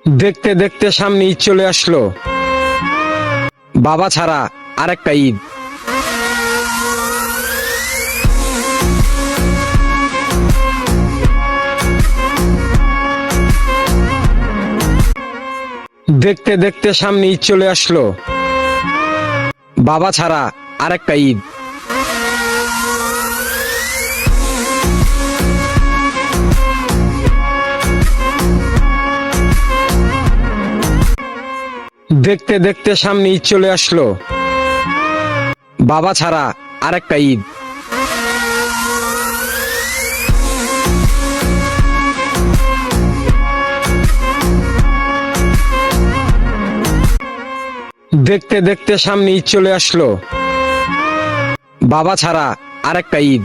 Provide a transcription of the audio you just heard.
দেখতে দেখতে সামনে ঈদ চলে আসলো। বাবা ছাড়া আরেকটা ঈদ। দেখতে দেখতে সামনে ঈদ চলে আসলো। বাবা ছাড়া আরেকটা ঈদ। দেখতে দেখতে সামনে ঈদ চলে আসলো। বাবা ছাড়া আরেকটা ঈদ। দেখতে দেখতে সামনে ঈদ চলে আসলো। বাবা ছাড়া আরেকটা ঈদ।